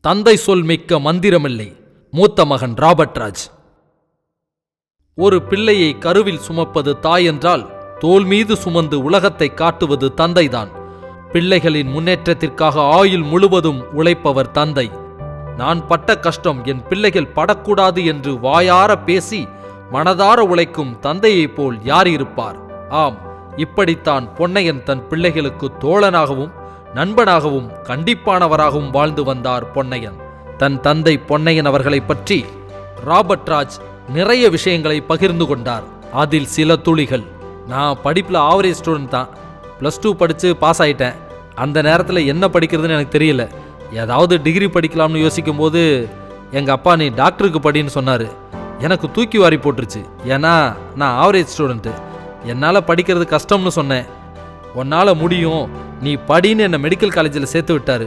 தந்தை சொல் மிக்க மந்திரமில்லை. மூத்த மகன் ராபர்ட் ராஜ். ஒரு பிள்ளையை கருவில் சுமப்பது தாய் என்றால் தோள் மீது சுமந்து உலகத்தை காட்டுவது தந்தைதான். பிள்ளைகளின் முன்னேற்றத்திற்காக ஆயுள் முழுவதும் உழைப்பவர் தந்தை. நான் பட்ட கஷ்டம் என் பிள்ளைகள் படக்கூடாது என்று வாயார பேசி மனதார உழைக்கும் தந்தையைப் போல் யார் இருப்பார்? ஆம், இப்படித்தான் பொன்னையன் தன் பிள்ளைகளுக்கு தோழனாகவும் நண்பனாகவும் கண்டிப்பானவராகவும் வாழ்ந்து வந்தார் பொன்னையன். தன் தந்தை பொன்னையன் அவர்களை பற்றி ராபர்ட் ராஜ் நிறைய விஷயங்களை பகிர்ந்து கொண்டார். அதில் சில துளிகள். நான் படிப்பில் ஆவரேஜ் ஸ்டூடெண்ட் தான். +2 படித்து பாஸ் ஆயிட்டேன். அந்த நேரத்தில் என்ன படிக்கிறதுன்னு எனக்கு தெரியல. ஏதாவது டிகிரி படிக்கலாம்னு யோசிக்கும் போது எங்கள் அப்பா நீ டாக்டருக்கு படின்னு சொன்னார். எனக்கு தூக்கி வாரி போட்டுருச்சு. ஏன்னா நான் ஆவரேஜ் ஸ்டூடெண்ட்டு. என்னால் படிக்கிறது கஷ்டம்னு சொன்னேன். உன்னால் முடியும், நீ படின்னு என்னை மெடிக்கல் காலேஜில் சேர்த்து விட்டார்.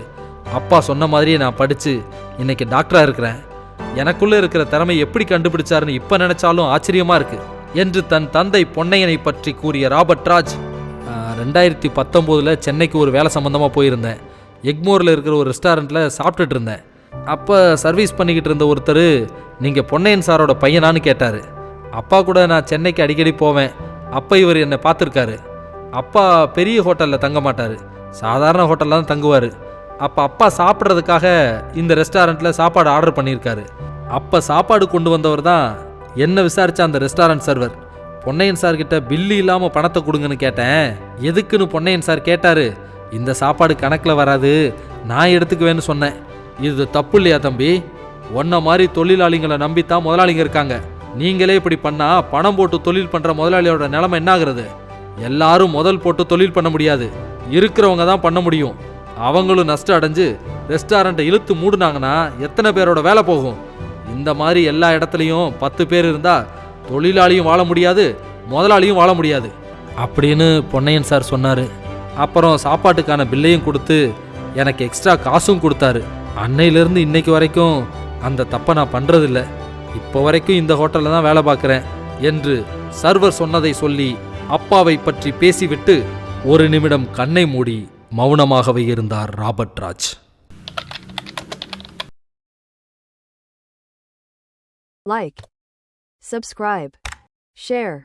அப்பா சொன்ன மாதிரியே நான் படித்து இன்னைக்கு டாக்டராக இருக்கிறேன். எனக்குள்ளே இருக்கிற திறமை எப்படி கண்டுபிடிச்சாருன்னு இப்போ நினச்சாலும் ஆச்சரியமாக இருக்குது என்று தன் தந்தை பொன்னையனை பற்றி கூறிய ராபர்ட் ராஜ், 2019 சென்னைக்கு ஒரு வேலை சம்மந்தமாக போயிருந்தேன். எக்மோரில் இருக்கிற ஒரு ரெஸ்டாரண்ட்டில் சாப்பிட்டுட்டு இருந்தேன். அப்போ சர்வீஸ் பண்ணிக்கிட்டு இருந்த ஒருத்தர் நீங்கள் பொன்னையன் சாரோட பையனான்னு கேட்டார். அப்பா கூட நான் சென்னைக்கு அடிக்கடி போவேன். அப்போ இவர் என்னை பார்த்துருக்காரு. அப்பா பெரிய ஹோட்டலில் தங்க மாட்டார், சாதாரண ஹோட்டலில் தான் தங்குவார். அப்போ அப்பா சாப்பிட்றதுக்காக இந்த ரெஸ்டாரண்ட்டில் சாப்பாடு ஆர்டர் பண்ணியிருக்காரு. அப்போ சாப்பாடு கொண்டு வந்தவர் தான் என்ன விசாரித்த அந்த ரெஸ்டாரண்ட் சர்வர். பொன்னையன் சார்கிட்ட பில்லு இல்லாமல் பணத்தை கொடுங்கன்னு கேட்டேன். எதுக்குன்னு பொன்னையன் சார் கேட்டார். இந்த சாப்பாடு கணக்கில் வராது, நான் எடுத்துக்குவேன்னு சொன்னேன். இது தப்பு இல்லையா தம்பி? ஒன்றை மாதிரி தொழிலாளிகளை நம்பித்தான் முதலாளிங்க இருக்காங்க. நீங்களே இப்படி பண்ணால் பணம் போட்டு தொழில் பண்ணுற முதலாளியோட நிலைமை என்ன ஆகுறது? எல்லாரும் முதல் போட்டு தொழில் பண்ண முடியாது, இருக்கிறவங்க தான் பண்ண முடியும். அவங்களும் நஷ்டம் அடைஞ்சு ரெஸ்டாரண்ட்டை இழுத்து மூடுனாங்கன்னா எத்தனை பேரோட வேலை போகும்? இந்த மாதிரி எல்லா இடத்துலையும் 10 பேர் இருந்தால் தொழிலாளியும் வாழ முடியாது, முதலாளியும் வாழ முடியாது அப்படின்னு பொன்னையன் சார் சொன்னார். அப்புறம் சாப்பாட்டுக்கான பில்லையும் கொடுத்து எனக்கு எக்ஸ்ட்ரா காசும் கொடுத்தாரு. அன்னையிலேருந்து இன்னைக்கு வரைக்கும் அந்த தப்பை நான் பண்ணுறதில்ல. இப்போ வரைக்கும் இந்த ஹோட்டலில் தான் வேலை பார்க்குறேன் என்று சர்வர் சொன்னதை சொல்லி அப்பாவை பற்றி பேசிவிட்டு ஒரு நிமிடம் கண்ணை மூடி மௌனமாகவே இருந்தார் Robert Raj. Like, subscribe, share.